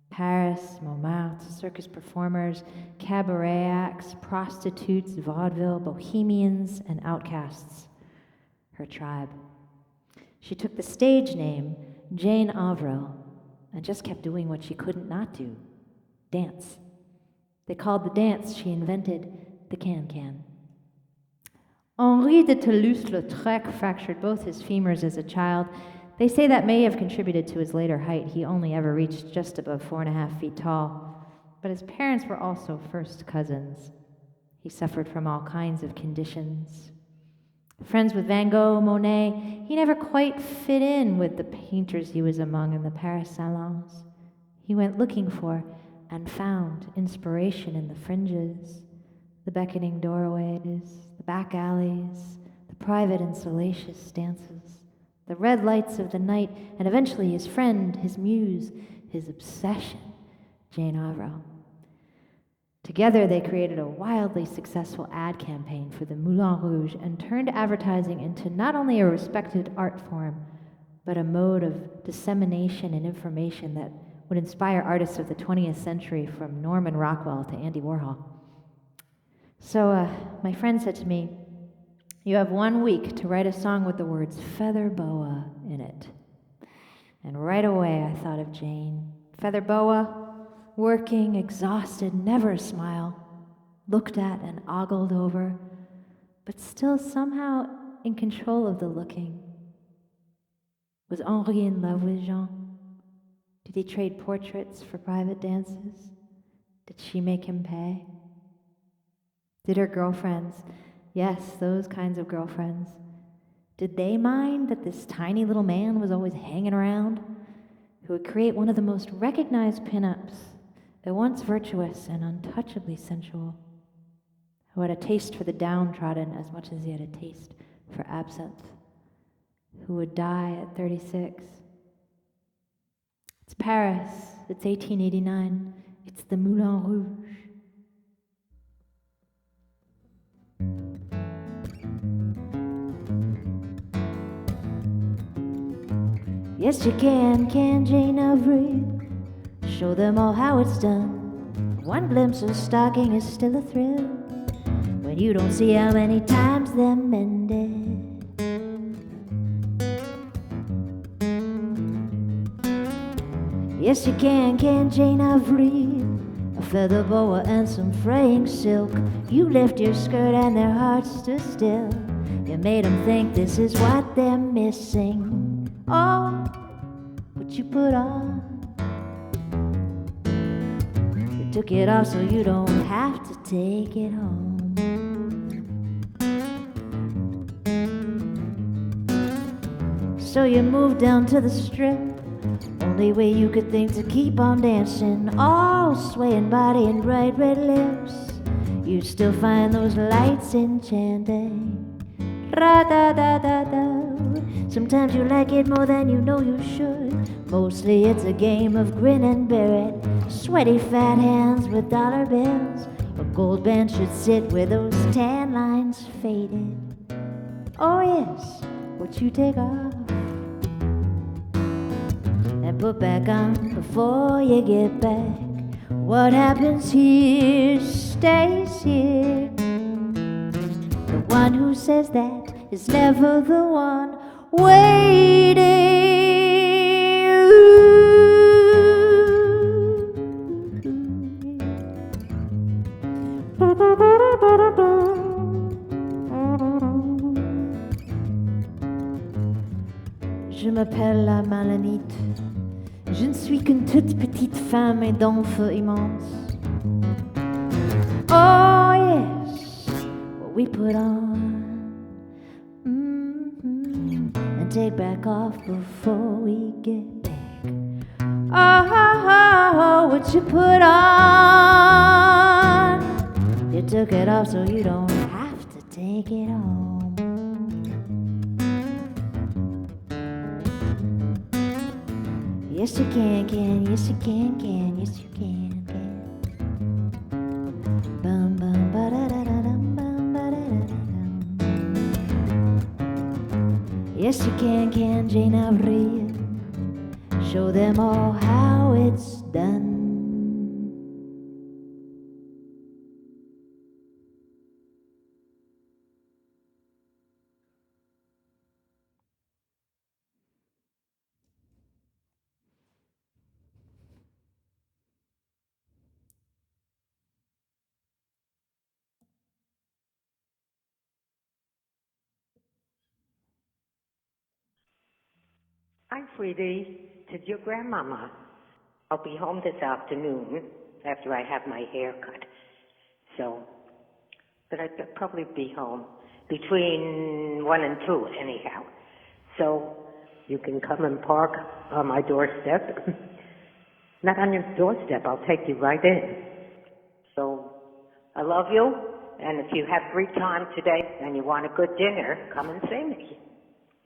Paris, Montmartre, circus performers, cabaret acts, prostitutes, vaudeville, bohemians, and outcasts. Her tribe. She took the stage name Jane Avril and just kept doing what she couldn't not do, dance. They called the dance she invented the can-can. Henri de Toulouse-Lautrec fractured both his femurs as a child. They say that may have contributed to his later height. He only ever reached just above 4.5 feet tall. But his parents were also first cousins. He suffered from all kinds of conditions. Friends with Van Gogh, Monet, he never quite fit in with the painters he was among in the Paris salons. He went looking for and found inspiration in the fringes, the beckoning doorways, the back alleys, the private and salacious dances, the red lights of the night, and eventually his friend, his muse, his obsession, Jane Avril. Together, they created a wildly successful ad campaign for the Moulin Rouge and turned advertising into not only a respected art form, but a mode of dissemination and information that would inspire artists of the 20th century from Norman Rockwell to Andy Warhol. So my friend said to me, "You have 1 week to write a song with the words feather boa in it." And right away I thought of Jane. Feather boa, working, exhausted, never a smile, looked at and ogled over, but still somehow in control of the looking. Was Henri in love with Jean? Did he trade portraits for private dances? Did she make him pay? Did her girlfriends, yes, those kinds of girlfriends, did they mind that this tiny little man was always hanging around, who would create one of the most recognized pinups, at once virtuous and untouchably sensual, who had a taste for the downtrodden as much as he had a taste for absinthe, who would die at 36. It's Paris, it's 1889, it's the Moulin Rouge. Yes, you can Jane Avril? Show them all how it's done. One glimpse of stalking is still a thrill. When and you don't see how many times they're mended. Yes, you can Jane Avery, a feather boa and some fraying silk. You lift your skirt and their hearts stood still. You made them think this is what they're missing. Oh, what you put on. You took it off so you don't have to take it home. So you moved down to the strip, only way you could think to keep on dancing, all swaying body and bright red lips. You still find those lights enchanting. Ra-da-da-da-da. Sometimes you like it more than you know you should. Mostly it's a game of grin and bear it. Sweaty fat hands with dollar bills. A gold band should sit where those tan lines faded. Oh yes, what you take off and put back on before you get back. What happens here stays here. The one who says that is never the one waiting. Je m'appelle la Malanite. Je ne suis qu'une toute petite femme et d'enfant immense. Oh yes, what we put on, and take back off before we get back. Oh, what you put on. You took it off so you don't have to take it home. Yes you can, yes you can, yes you can. Bum bum ba da da da dum bum ba da da da dum. Yes you can, Jane Avery. Show them all how it's done. Hi, sweetie. To your grandmama. I'll be home this afternoon after I have my hair cut. So, but I'd probably be home between 1 and 2 anyhow. So, you can come and park on my doorstep. Not on your doorstep, I'll take you right in. So, I love you, and if you have free time today and you want a good dinner, come and see me.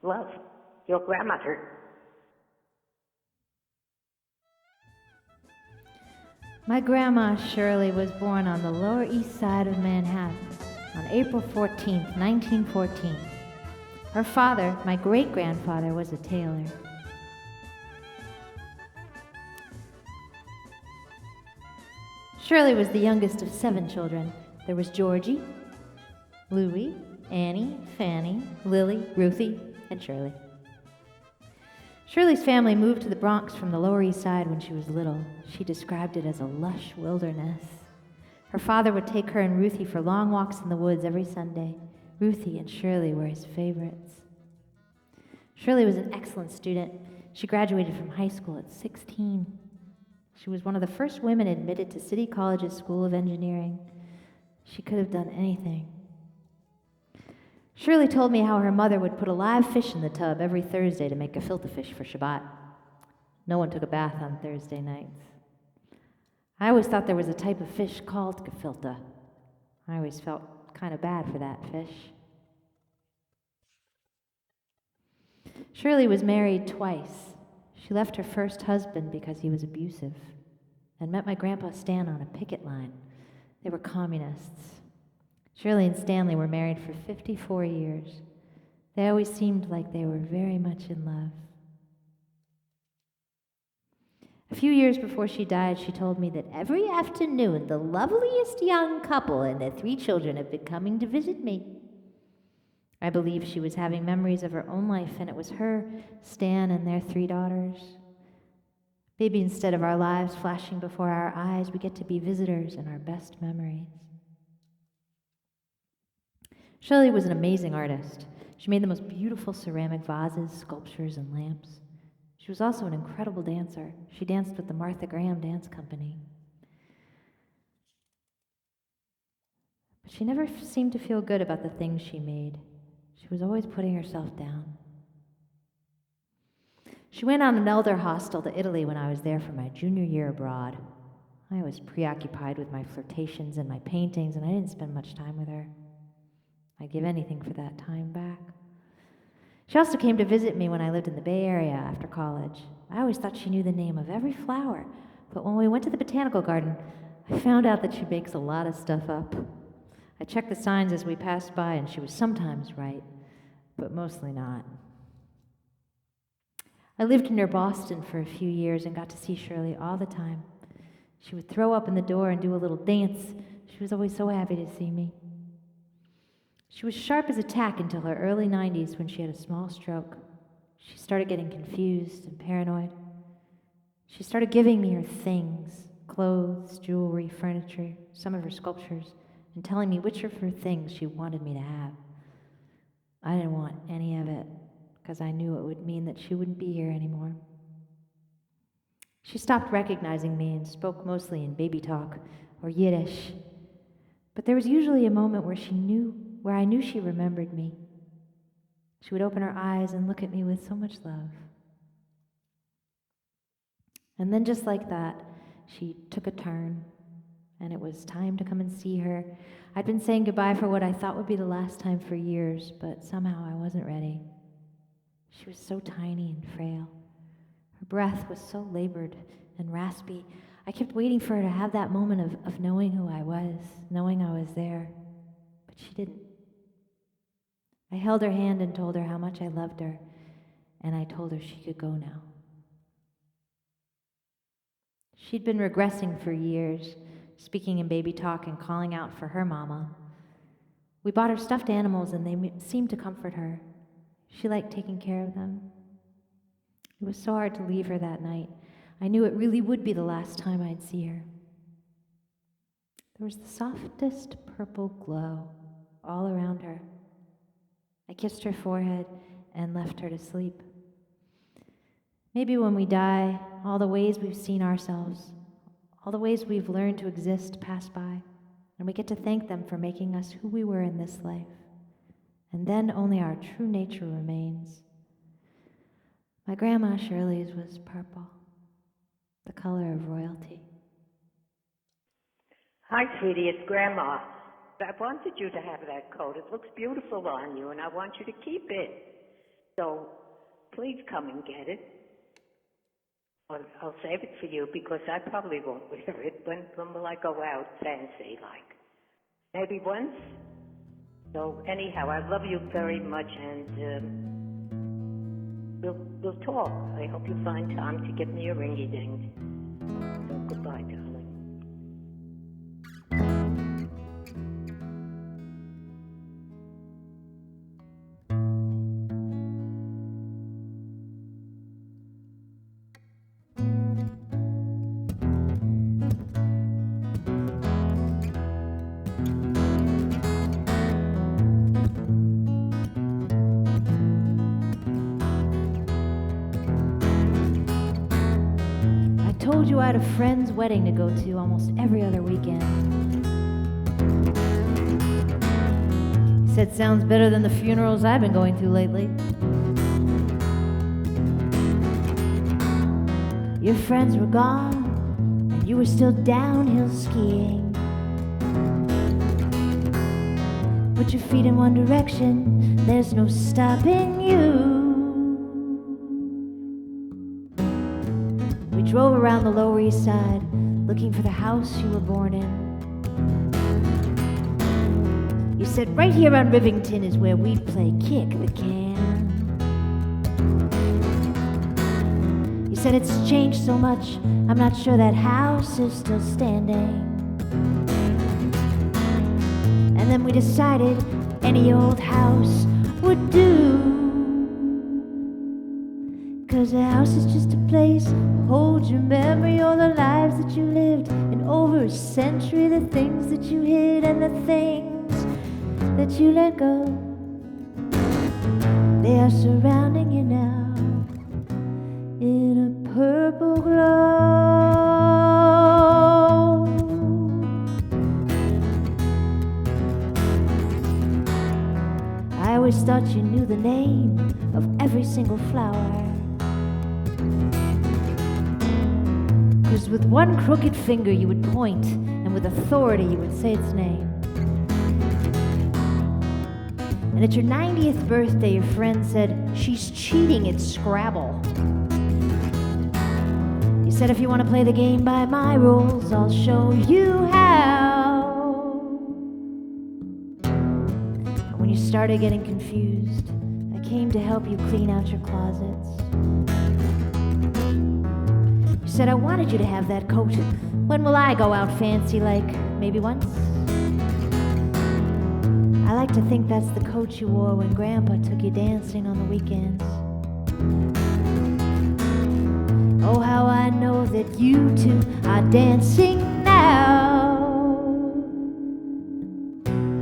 Love, your grandmother. My grandma Shirley was born on the Lower East Side of Manhattan on April 14th, 1914. Her father, my great-grandfather, was a tailor. Shirley was the youngest of 7 children. There was Georgie, Louie, Annie, Fanny, Lily, Ruthie, and Shirley. Shirley's family moved to the Bronx from the Lower East Side when she was little. She described it as a lush wilderness. Her father would take her and Ruthie for long walks in the woods every Sunday. Ruthie and Shirley were his favorites. Shirley was an excellent student. She graduated from high school at 16. She was one of the first women admitted to City College's School of Engineering. She could have done anything. Shirley told me how her mother would put a live fish in the tub every Thursday to make gefilte fish for Shabbat. No one took a bath on Thursday nights. I always thought there was a type of fish called gefilte. I always felt kind of bad for that fish. Shirley was married twice. She left her first husband because he was abusive and met my grandpa Stan on a picket line. They were communists. Shirley and Stanley were married for 54 years. They always seemed like they were very much in love. A few years before she died, she told me that every afternoon the loveliest young couple and their 3 children have been coming to visit me. I believe she was having memories of her own life, and it was her, Stan, and their 3 daughters. Maybe instead of our lives flashing before our eyes, we get to be visitors in our best memories. Shirley was an amazing artist. She made the most beautiful ceramic vases, sculptures, and lamps. She was also an incredible dancer. She danced with the Martha Graham Dance Company. But she never seemed to feel good about the things she made. She was always putting herself down. She went on an elder hostel to Italy when I was there for my junior year abroad. I was preoccupied with my flirtations and my paintings, and I didn't spend much time with her. I'd give anything for that time back. She also came to visit me when I lived in the Bay Area after college. I always thought she knew the name of every flower, but when we went to the botanical garden, I found out that she makes a lot of stuff up. I checked the signs as we passed by, and she was sometimes right, but mostly not. I lived near Boston for a few years and got to see Shirley all the time. She would throw up in the door and do a little dance. She was always so happy to see me. She was sharp as a tack until her early 90s when she had a small stroke. She started getting confused and paranoid. She started giving me her things, clothes, jewelry, furniture, some of her sculptures, and telling me which of her things she wanted me to have. I didn't want any of it, because I knew it would mean that she wouldn't be here anymore. She stopped recognizing me and spoke mostly in baby talk or Yiddish. But there was usually a moment where I knew she remembered me. She would open her eyes and look at me with so much love. And then just like that, she took a turn, and it was time to come and see her. I'd been saying goodbye for what I thought would be the last time for years, but somehow I wasn't ready. She was so tiny and frail. Her breath was so labored and raspy. I kept waiting for her to have that moment of knowing who I was, knowing I was there, but she didn't. I held her hand and told her how much I loved her, and I told her she could go now. She'd been regressing for years, speaking in baby talk and calling out for her mama. We bought her stuffed animals, and they seemed to comfort her. She liked taking care of them. It was so hard to leave her that night. I knew it really would be the last time I'd see her. There was the softest purple glow all around her. I kissed her forehead and left her to sleep. Maybe when we die, all the ways we've seen ourselves, all the ways we've learned to exist pass by, and we get to thank them for making us who we were in this life. And then only our true nature remains. My grandma Shirley's was purple, the color of royalty. Hi, sweetie, it's Grandma. I wanted you to have that coat. It looks beautiful on you, and I want you to keep it. So please come and get it. I'll save it for you because I probably won't wear it. When will I go out fancy like? Maybe once? So anyhow, I love you very much, and we'll talk. I hope you find time to get me a ringy-ding. So goodbye, darling. I had a friend's wedding to go to almost every other weekend. He said, sounds better than the funerals I've been going to lately. Your friends were gone, and you were still downhill skiing. Put your feet in one direction, there's no stopping you. Drove around the Lower East Side, looking for the house you were born in. You said, right here on Rivington is where we'd play kick the can. You said it's changed so much, I'm not sure that house is still standing. And then we decided any old house would do. 'Cause a house is just a place to hold your memory, all the lives that you lived, and over a century the things that you hid and the things that you let go. They are surrounding you now in a purple glow. I always thought you knew the name of every single flower, 'cause with one crooked finger you would point, and with authority you would say its name. And at your 90th birthday, your friend said, "She's cheating at Scrabble." You said, "If you want to play the game by my rules, I'll show you how." And when you started getting confused, I came to help you clean out your closets. You said, "I wanted you to have that coat. When will I go out fancy, like maybe once?" I like to think that's the coat you wore when Grandpa took you dancing on the weekends. Oh, how I know that you two are dancing now.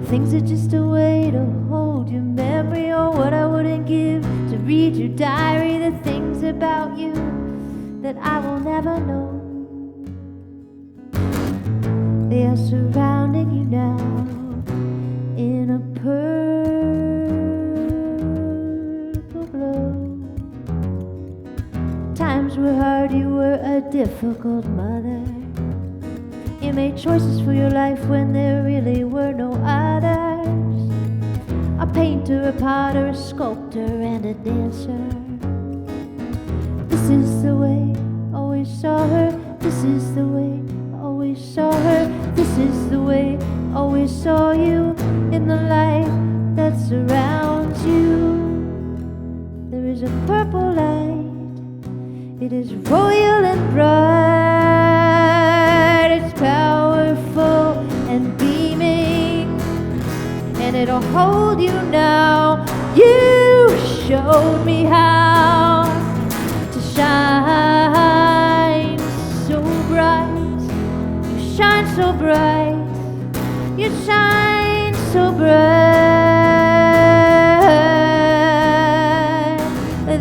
Things are just a way to hold your memory, or what I wouldn't give to read your diary, the things about you that I will never know. They are surrounding you now in a purple glow. Times were hard, you were a difficult mother. You made choices for your life when there really were no others. A painter, a potter, a sculptor, and a dancer. This is the way I always saw her. This is the way I always saw her. This is the way I always saw you in the light that surrounds you. There is a purple light. It is royal and bright. It's powerful and beaming, and it'll hold you now. You showed me how to shine so bright. You shine so bright. You shine so bright.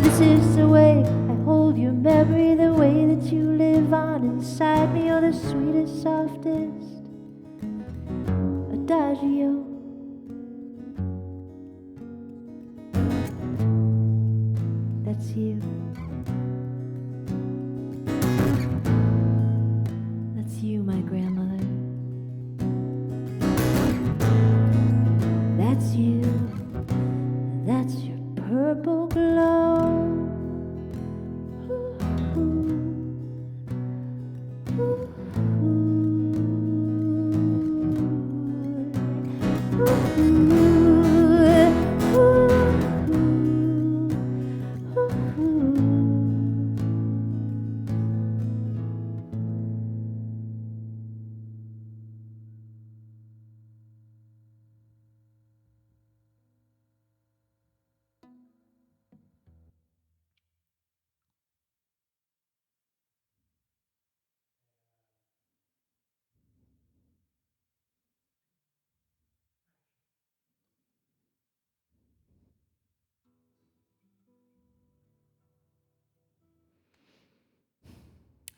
This is the way I hold your memory, the way that you live on inside me. You're the sweetest, softest adagio. That's you. That's you, my grandmother. That's you. That's your purple glow.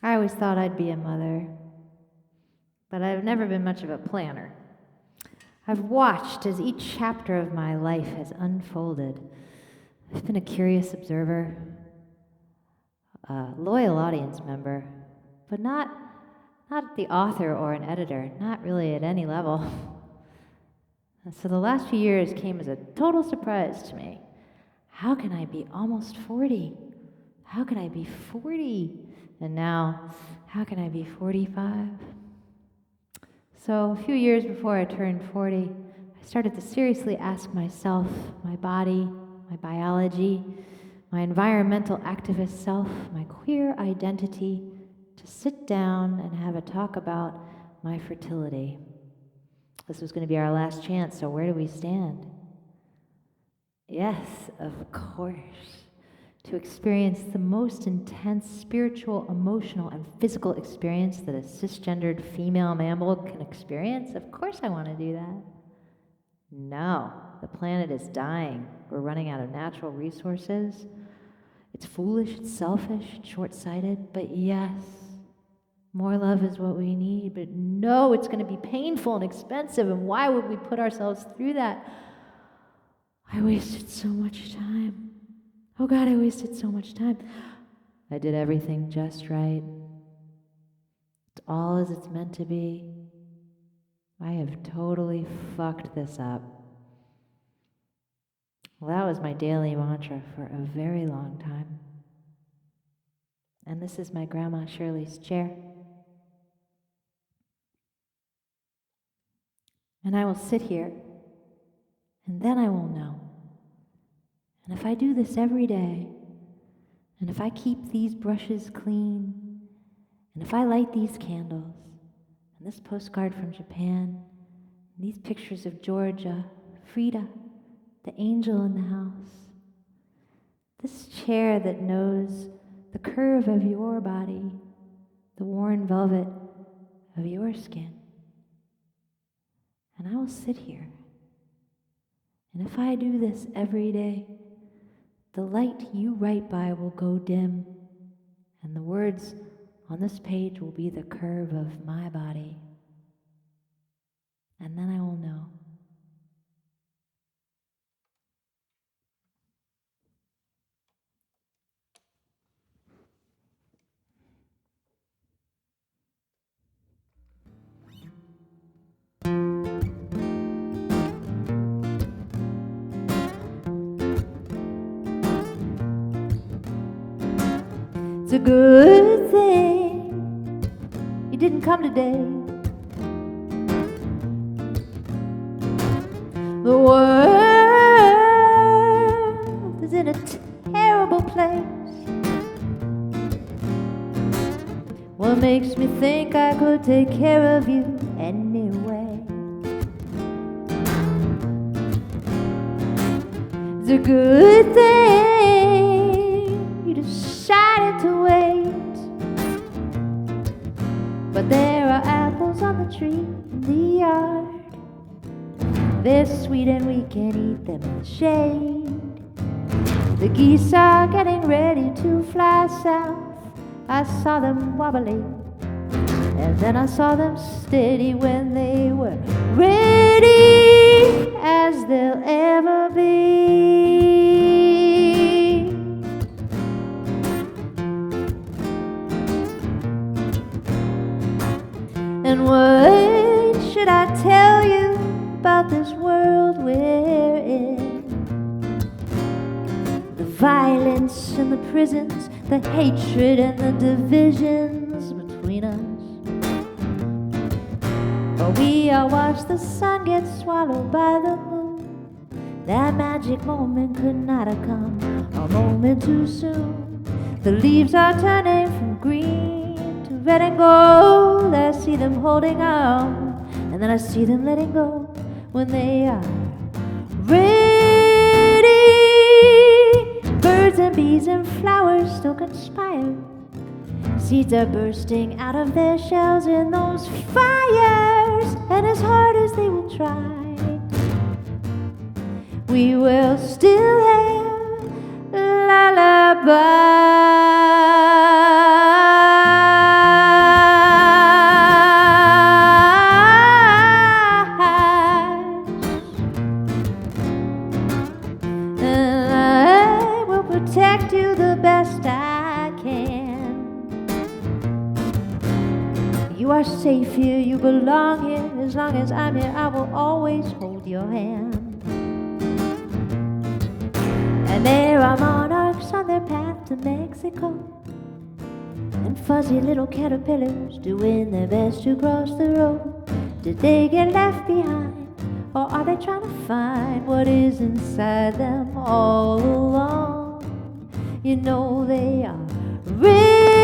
I always thought I'd be a mother, but I've never been much of a planner. I've watched as each chapter of my life has unfolded. I've been a curious observer, a loyal audience member, but not the author or an editor, not really at any level. So the last few years came as a total surprise to me. How can I be almost 40? How can I be 40? And now, how can I be 45? So a few years before I turned 40, I started to seriously ask myself, my body, my biology, my environmental activist self, my queer identity, to sit down and have a talk about my fertility. This was going to be our last chance, so where do we stand? Yes, of course. To experience the most intense spiritual, emotional, and physical experience that a cisgendered female mammal can experience? Of course I want to do that. No, the planet is dying. We're running out of natural resources. It's foolish, it's selfish, it's short-sighted, but yes, more love is what we need, but no, it's going to be painful and expensive, and why would we put ourselves through that? I wasted so much time. Oh God, I wasted so much time. I did everything just right. It's all as it's meant to be. I have totally fucked this up. Well, that was my daily mantra for a very long time. And this is my grandma Shirley's chair. And I will sit here, and then I will know. And if I do this every day, and if I keep these brushes clean, and if I light these candles, and this postcard from Japan, and these pictures of Georgia, Frida, the angel in the house, this chair that knows the curve of your body, the worn velvet of your skin, and I will sit here. And if I do this every day, the light you write by will go dim, and the words on this page will be the curve of my body. And then I will know. It's a good thing you didn't come today. The world is in a terrible place. What makes me think I could take care of you anyway? It's a good thing you decided to wait. But there are apples on the tree in the yard. They're sweet and we can eat them in the shade. The geese are getting ready to fly south. I saw them wobbly, and then I saw them steady when they were ready as they'll ever be. And what should I tell you about this world we're in? The violence and the prisons, the hatred and the divisions between us. But we all watch the sun get swallowed by the moon. That magic moment could not have come a moment too soon. The leaves are turning from green to red and gold. I see them holding on, and then I see them letting go when they are ready. Birds and bees and flowers still conspire. Seeds are bursting out of their shells in those fires, and as hard as they will try, we will still have lullaby. Protect you the best I can. You are safe here, you belong here. As long as I'm here, I will always hold your hand. And there are monarchs on their path to Mexico, and fuzzy little caterpillars doing their best to cross the road. Did they get left behind, or are they trying to find what is inside them all along? You know they are real.